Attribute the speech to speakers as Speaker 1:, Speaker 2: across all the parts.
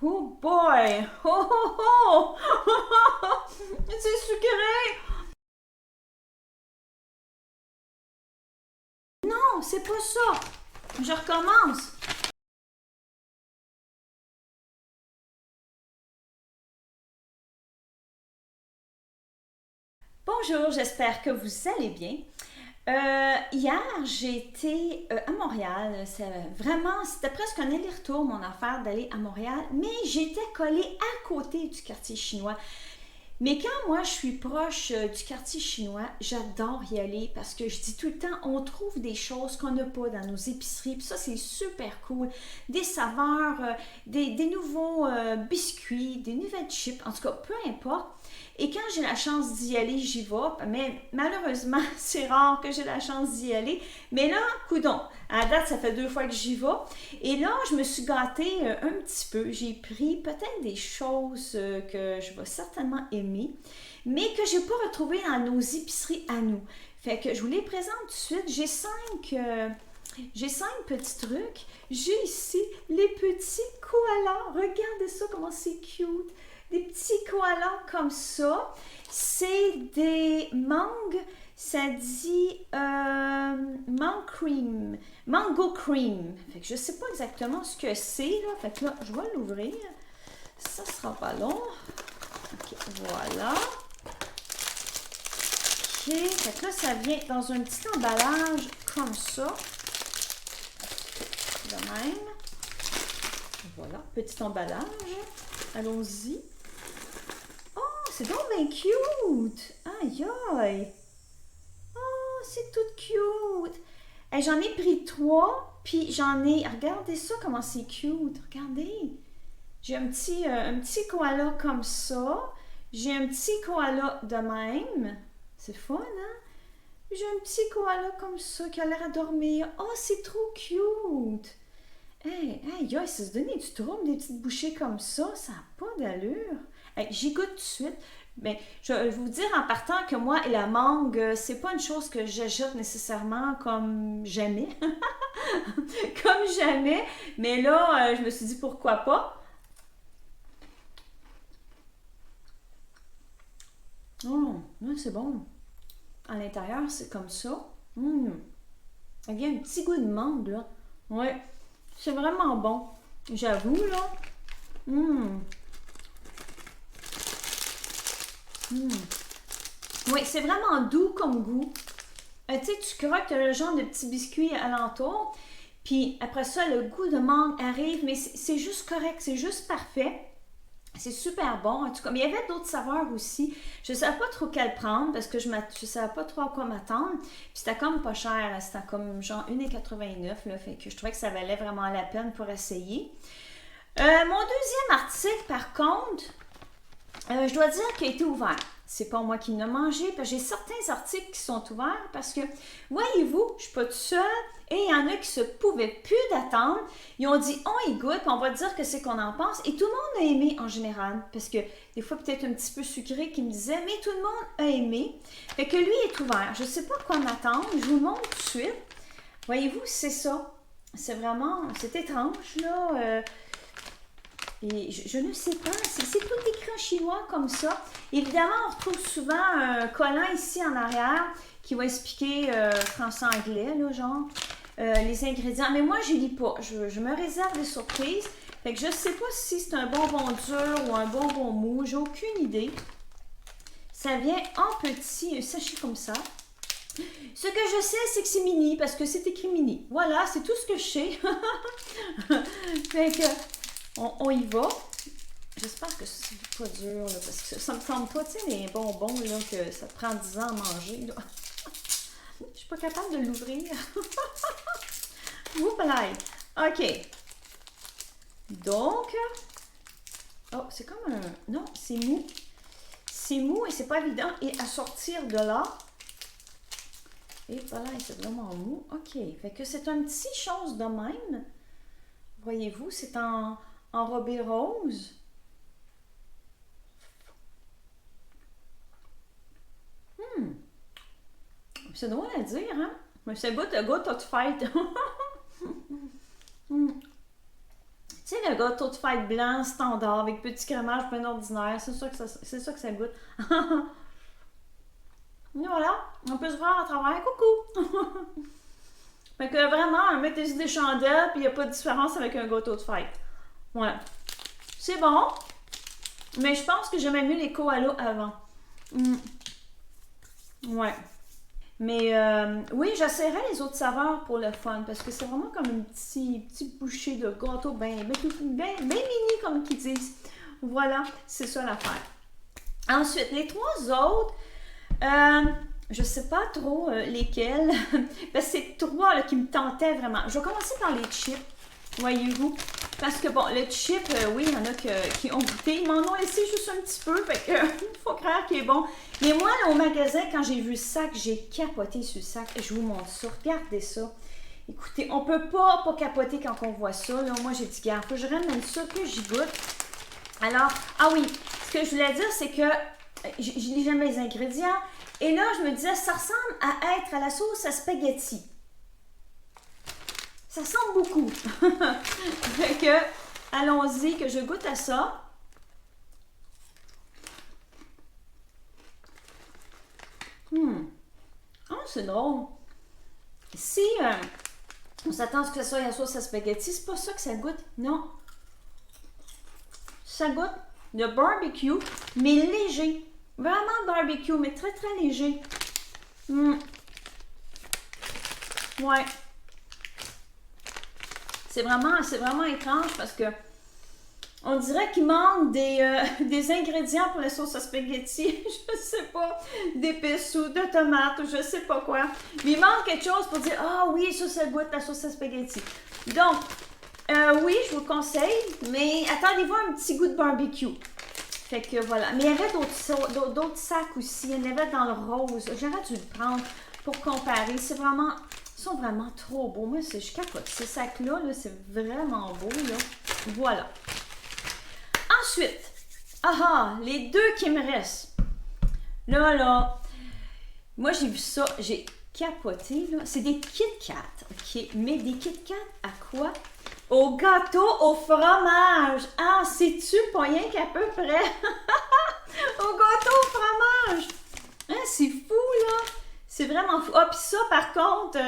Speaker 1: Oh boy! Oh oh oh! C'est sucré! Non, c'est pas ça! Je recommence! Bonjour, j'espère que vous allez bien. Hier, j'ai été à Montréal. C'était presque un aller-retour, mon affaire d'aller à Montréal, mais j'étais collée à côté du quartier chinois. Mais quand moi je suis proche du quartier chinois, j'adore y aller parce que je dis tout le temps, on trouve des choses qu'on n'a pas dans nos épiceries. Puis ça, c'est super cool. Des saveurs, des nouveaux biscuits, des nouvelles chips, en tout cas, peu importe. Et quand j'ai la chance d'y aller, j'y vais. Mais malheureusement, c'est rare que j'ai la chance d'y aller. Mais là, coudonc, à date, ça fait 2 fois que j'y vais. Et là, je me suis gâtée un petit peu. J'ai pris peut-être des choses que je vais certainement aimer, mais que je n'ai pas retrouvées dans nos épiceries à nous. Fait que je vous les présente tout de suite. J'ai cinq petits trucs. J'ai ici les petits koalas. Regardez ça, comment c'est cute. Des petits koalas comme ça. C'est des mangues. Ça dit mango cream. Fait que je sais pas exactement ce que c'est là. Fait que là, je vais l'ouvrir. Ça sera pas long. Ok, voilà. Ok, fait que là, ça vient dans un petit emballage comme ça. De même. Voilà, petit emballage. Allons-y. Oh, c'est donc bien cute! Aïe aïe! Oh, c'est tout cute! Hey, j'en ai pris 3, puis regardez ça, comment c'est cute! Regardez! J'ai un petit koala comme ça. J'ai un petit koala de même. C'est fun, hein? J'ai un petit koala comme ça qui a l'air à dormir. Oh, c'est trop cute! Hey, hey, ça se donner du trouble, des petites bouchées comme ça n'a pas d'allure. Hey, j'y goûte tout de suite. Mais je vais vous dire en partant que moi et la mangue, c'est pas une chose que j'achète nécessairement comme jamais. Comme jamais. Mais là, je me suis dit pourquoi pas. Oh, ouais, c'est bon. À l'intérieur, c'est comme ça. Il y a un petit goût de mangue, là. Ouais, c'est vraiment bon. J'avoue, là. Hum. Oui, c'est vraiment doux comme goût. Tu sais, tu croques le genre de petits biscuits alentour. Puis après ça, le goût de mangue arrive, mais c'est juste correct, c'est juste parfait. C'est super bon, en tout cas. Mais il y avait d'autres saveurs aussi. Je ne savais pas trop quelle prendre parce que je ne savais pas trop à quoi m'attendre. Puis c'était comme pas cher. C'était comme genre 1,89 là. Fait que je trouvais que ça valait vraiment la peine pour essayer. Mon deuxième article, par contre, je dois dire qu'il a été ouvert. C'est pas moi qui l'ai mangé, parce que j'ai certains articles qui sont ouverts parce que, voyez-vous, je suis pas toute seule et il y en a qui se pouvaient plus d'attendre. Ils ont dit, on y goûte, puis on va dire que c'est qu'on en pense. Et tout le monde a aimé en général, parce que des fois peut-être un petit peu sucré qui me disait, mais tout le monde a aimé. Fait que lui est ouvert. Je sais pas quoi m'attendre, je vous le montre tout de suite. Voyez-vous, c'est ça. C'est vraiment, c'est étrange, là. Et je ne sais pas, c'est tout écrit en chinois comme ça. Évidemment, on retrouve souvent un collant ici en arrière qui va expliquer français-anglais, là, genre, les ingrédients. Mais moi, je ne lis pas. Je me réserve des surprises. Fait que je ne sais pas si c'est un bonbon dur ou un bonbon mou. J'ai aucune idée. Ça vient en petit, un sachet comme ça. Ce que je sais, c'est que c'est mini parce que c'est écrit mini. Voilà, c'est tout ce que je sais. Fait que on y va. J'espère que c'est pas dur, là, parce que ça me semble pas, tu sais, les bonbons, là, que ça te prend 10 ans à manger, là. Je suis pas capable de l'ouvrir. Vous plaît. OK. Donc, oh, c'est comme un... Non, c'est mou. C'est mou et c'est pas évident. Et à sortir de là, et voilà, c'est vraiment mou. OK. Fait que c'est un petit chose de même. Voyez-vous, c'est enrobé rose. C'est drôle à dire, hein? Mais c'est goût de fête. Tu Tu sais, le gâteau de fête blanc, standard, avec petit crémage bien ordinaire, c'est ça que ça goûte. Et voilà, on peut se voir à travers. Coucou! Fait que vraiment, mettez-y des chandelles, puis il n'y a pas de différence avec un gâteau de fête. Voilà. C'est bon, mais je pense que j'aimais mieux les koalas avant. Ouais. Mais oui, j'essaierai les autres saveurs pour le fun, parce que c'est vraiment comme une petite bouchée de gâteau bien mini, comme qu'ils disent. Voilà, c'est ça l'affaire. Ensuite, les trois autres, je sais pas trop lesquels. Parce que c'est trois là, qui me tentaient vraiment. Je vais commencer par les chips, voyez-vous. Parce que bon, le chip, oui, il y en a qui ont goûté. Ils m'en ont laissé juste un petit peu, fait que faut croire qu'il est bon. Mais moi, là, au magasin, quand j'ai vu le sac, j'ai capoté sur le sac. Je vous montre ça. Regardez ça. Écoutez, on peut pas capoter quand on voit ça. Là. Moi, j'ai dit, garde, faut que je ramène ça, que j'y goûte. Alors, ah oui, ce que je voulais dire, c'est que je lis jamais les ingrédients. Et là, je me disais, ça ressemble à être à la sauce à spaghetti. Ça ressemble beaucoup. Fait que, allons-y, que je goûte à ça. Oh, c'est drôle. Si on s'attend à ce que ça soit la sauce à spaghetti, c'est pas ça que ça goûte. Non. Ça goûte de barbecue, mais léger. Vraiment barbecue, mais très, très léger. Ouais. C'est vraiment étrange parce que on dirait qu'il manque des ingrédients pour la sauce à spaghetti. Je sais pas, d'épices ou de tomates ou je sais pas quoi. Mais il manque quelque chose pour dire, ah oui, ça goûte la sauce à spaghetti. Donc, oui, je vous le conseille, mais attendez-vous un petit goût de barbecue. Fait que voilà. Mais il y avait d'autres sacs aussi. Il y en avait dans le rose. J'aurais dû le prendre pour comparer. Ils sont vraiment trop beaux. Moi, je capote. Ces sacs-là, -là, c'est vraiment beau. Là. Voilà. Ensuite, les deux qui me restent. Là, moi, j'ai vu ça. J'ai capoté. C'est des Kit Kat. OK? Mais des Kit Kat à quoi? Au gâteau au fromage. Ah, sais-tu pas rien qu'à peu près? Au gâteau au fromage. Hein, c'est fou, là. C'est vraiment fou. Ah, puis ça, par contre,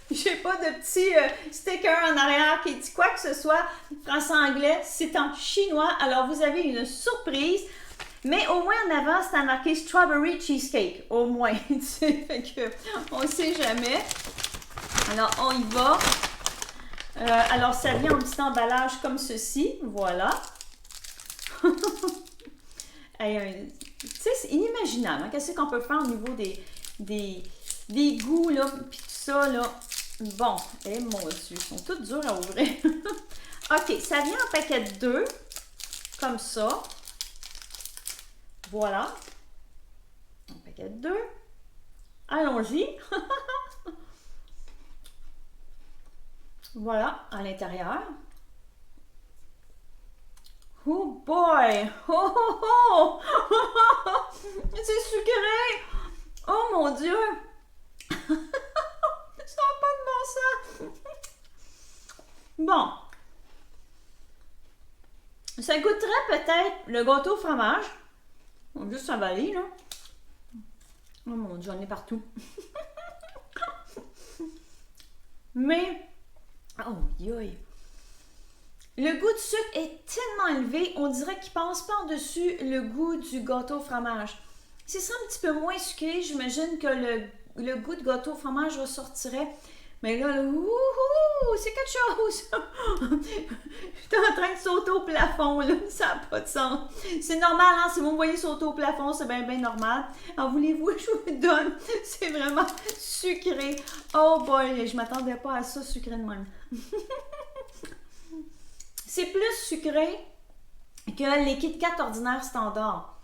Speaker 1: j'ai pas de petit sticker en arrière qui dit quoi que ce soit. Français-anglais, c'est en chinois. Alors, vous avez une surprise. Mais au moins, en avant, c'est marqué Strawberry Cheesecake. Au moins, tu sais. Fait que, on sait jamais. Alors, on y va. Alors, ça vient en petit emballage comme ceci. Voilà. Tu sais, c'est inimaginable. Hein? Qu'est-ce qu'on peut faire au niveau des goûts, là, puis tout ça, là. Bon, mon Dieu, ils sont tous durs à ouvrir. OK, ça vient en paquet de 2, comme ça. Voilà. Un paquet de 2. Allons-y. Voilà, à l'intérieur. Oh boy! Oh, oh, oh! C'est sucré! Oh mon Dieu! Ça n'a pas de bon sens! Bon. Ça goûterait peut-être le gâteau au fromage. On va juste avaler, là. Oh mon Dieu, j'en ai partout. Mais, oh, yoï. Le goût de sucre est tellement élevé, on dirait qu'il passe par-dessus le goût du gâteau au fromage. Si c'est un petit peu moins sucré, j'imagine que le goût de gâteau au fromage ressortirait. Mais là, c'est quelque chose! Je suis en train de sauter au plafond, là. Ça n'a pas de sens. C'est normal, hein? Si vous me voyez sauter au plafond, c'est bien normal. Alors, voulez-vous que je vous le donne? C'est vraiment sucré. Oh boy, je m'attendais pas à ça sucré de même. C'est plus sucré que les Kit Kat ordinaires standards.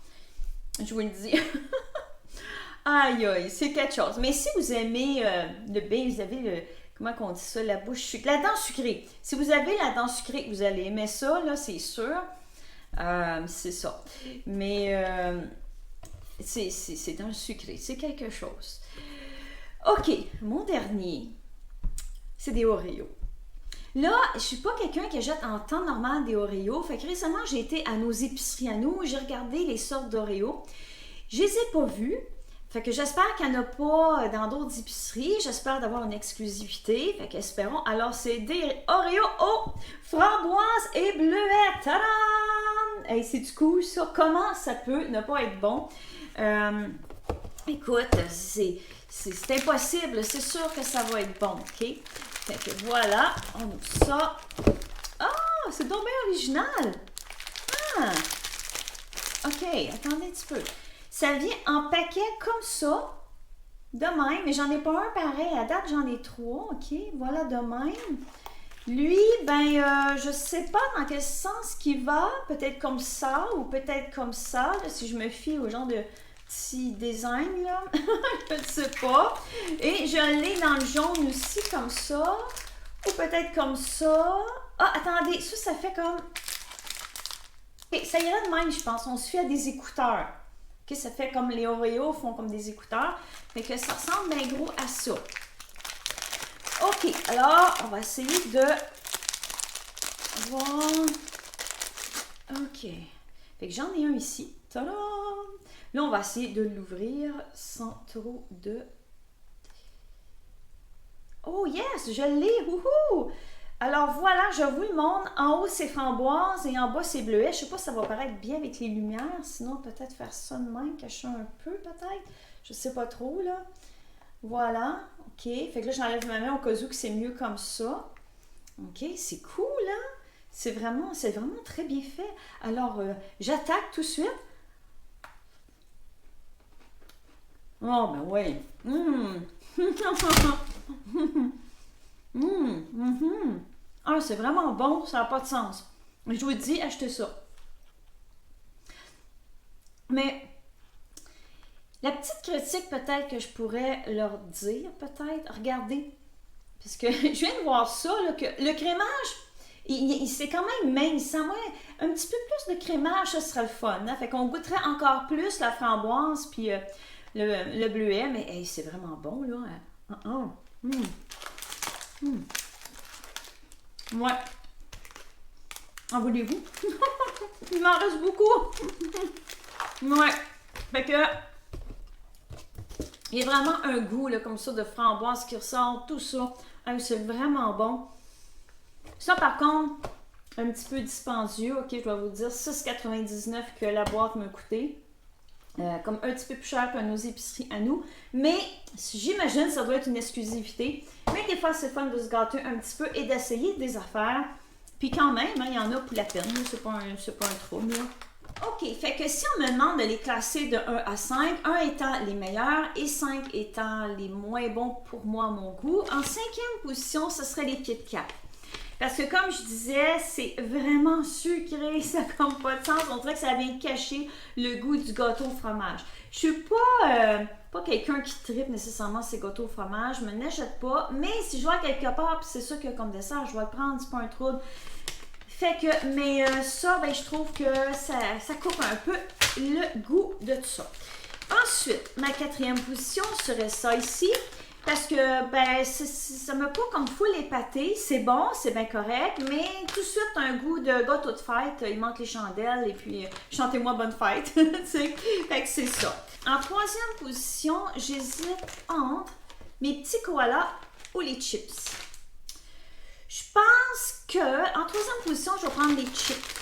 Speaker 1: Je vous le dis. Aïe, aïe, c'est quelque chose. Mais si vous aimez le bain, vous avez comment on dit ça, la bouche sucrée, la dent sucrée. Si vous avez la dent sucrée, vous allez aimer ça, là, c'est sûr. C'est ça. Mais c'est dans le sucré, c'est quelque chose. OK, mon dernier, c'est des Oreos. Là, je suis pas quelqu'un qui achète en temps normal des Oreos. Fait que récemment, j'ai été à nos épiceries à nous. J'ai regardé les sortes d'Oreos. Je les ai pas vus. Fait que j'espère qu'il n'y en a pas dans d'autres épiceries. J'espère d'avoir une exclusivité. Fait qu'espérons. Alors, c'est des Oreos aux framboises et bleuets. Tadam! Hey, c'est du cool, ça. Comment ça peut ne pas être bon? Écoute, c'est impossible. C'est sûr que ça va être bon, OK? Fait que voilà, on ouvre ça. Ah, c'est donc bien original. Ah, OK, attendez un petit peu. Ça vient en paquet comme ça, de même, mais j'en ai pas un pareil. À date, j'en ai 3, OK? Voilà, de même. Lui, ben, je sais pas dans quel sens qu'il va. Peut-être comme ça ou peut-être comme ça, là, si je me fie au genre de petit design, là. Je ne sais pas. Et je l'ai dans le jaune aussi, comme ça. Ou peut-être comme ça. Ah, attendez, ça fait comme... Okay, ça irait de même, je pense. On se fie à des écouteurs. Okay, ça fait comme les Oreos font comme des écouteurs. Fait que ça ressemble bien gros à ça. OK, alors, on va essayer de voir. OK. Fait que j'en ai un ici. Tadam! Là, on va essayer de l'ouvrir sans trop de... Oh yes, je l'ai! Wouhou! Alors voilà, je vous le montre. En haut, c'est framboise et en bas, c'est bleuet. Je ne sais pas si ça va paraître bien avec les lumières. Sinon, peut-être faire ça de même, cacher un peu peut-être. Je ne sais pas trop, là. Voilà. OK. Fait que là, j'enlève ma main au cas où que c'est mieux comme ça. OK. C'est cool, hein? C'est vraiment très bien fait. Alors, j'attaque tout de suite. Oh, ben oui. Ah, c'est vraiment bon, ça n'a pas de sens. Je vous dis, achetez ça. Mais la petite critique peut-être que je pourrais leur dire, peut-être, regardez, parce que je viens de voir ça, là, que le crémage, c'est quand même mince. Moi, un petit peu plus de crémage, ça serait le fun. Hein? Fait qu'on goûterait encore plus la framboise puis le bleuet, mais hey, c'est vraiment bon, là. Ouais. En voulez-vous? Il m'en reste beaucoup. Ouais. Fait que il y a vraiment un goût là, comme ça de framboise qui ressort, tout ça. C'est vraiment bon. Ça, par contre, un petit peu dispendieux. OK, je vais vous dire 6,99 que la boîte m'a coûté. Comme un petit peu plus cher que nos épiceries à nous. Mais j'imagine que ça doit être une exclusivité. Mais des fois, c'est fun de se gâter un petit peu et d'essayer des affaires. Puis quand même, il y en a pour la peine. C'est pas un trouble. Là. OK, fait que si on me demande de les classer de 1 à 5, 1 étant les meilleurs et 5 étant les moins bons pour moi à mon goût, en 5e position, ce serait les Kit Kat. Parce que comme je disais, c'est vraiment sucré, ça n'a comme pas de sens. On dirait que ça vient cacher le goût du gâteau au fromage. Je suis pas quelqu'un qui tripe nécessairement ces gâteaux au fromage, je me n'achète pas. Mais si je vois quelque part, puis c'est sûr que comme dessert, je vais le prendre, c'est pas un trouble. Fait que, mais ça, ben, je trouve que ça coupe un peu le goût de tout ça. Ensuite, ma 4e position serait ça ici. Parce que, ben, ça m'a pas comme full épaté. C'est bon, c'est bien correct, mais tout de suite, un goût de gâteau de fête. Il manque les chandelles et puis chantez-moi bonne fête. Tu sais, fait que c'est ça. En 3e position, j'hésite entre mes petits koalas ou les chips. Je pense que en 3e position, je vais prendre les chips.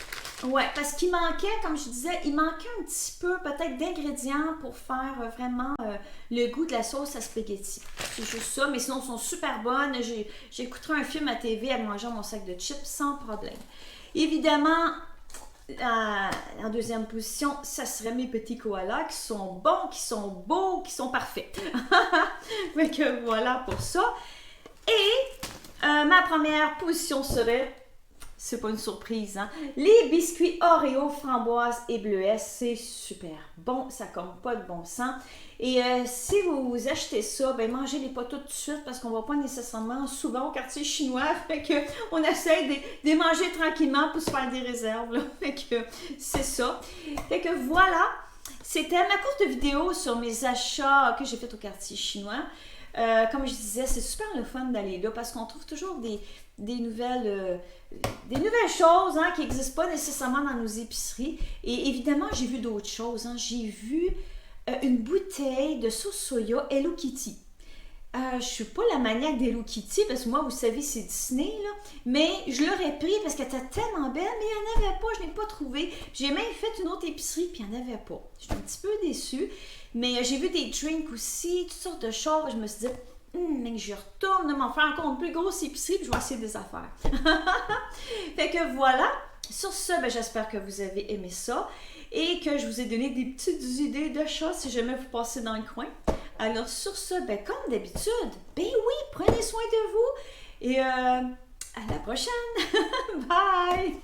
Speaker 1: Ouais, parce qu'il manquait, comme je disais, il manquait un petit peu peut-être d'ingrédients pour faire vraiment le goût de la sauce à spaghetti. C'est juste ça, mais sinon, elles sont super bonnes. J'écouterai un film à TV en mangeant mon sac de chips sans problème. Évidemment, en 2e position, ça serait mes petits koalas qui sont bons, qui sont beaux, qui sont parfaits. Fait que voilà pour ça. Et ma première position serait... C'est pas une surprise, hein? Les biscuits Oreo, framboise et bleuet, c'est super bon, ça compte pas de bon sens. Et si vous achetez ça, ben mangez-les pas tout de suite parce qu'on va pas nécessairement souvent au quartier chinois, fait que on essaie de les manger tranquillement pour se faire des réserves, là. Fait que c'est ça. Fait que voilà, c'était ma courte vidéo sur mes achats que j'ai fait au quartier chinois. Comme je disais, c'est super le fun d'aller là parce qu'on trouve toujours des nouvelles choses hein, qui n'existent pas nécessairement dans nos épiceries. Et évidemment, j'ai vu d'autres choses. Hein. J'ai vu une bouteille de sauce soya Hello Kitty. Je ne suis pas la maniaque d'Hello Kitty parce que moi, vous savez, c'est Disney, là. Mais je l'aurais pris parce qu'elle était tellement belle, mais il n'y en avait pas, je n'ai pas trouvé. J'ai même fait une autre épicerie, puis il n'y en avait pas. J'étais un petit peu déçue. Mais j'ai vu des drinks aussi, toutes sortes de choses. Je me suis dit, mais que je retourne m'en faire encore une plus grosse épicerie, puis je vais essayer des affaires. Fait que voilà. Sur ce, j'espère que vous avez aimé ça et que je vous ai donné des petites idées d'achat si jamais vous passez dans le coin. Alors sur ce, comme d'habitude, oui, prenez soin de vous et à la prochaine. Bye!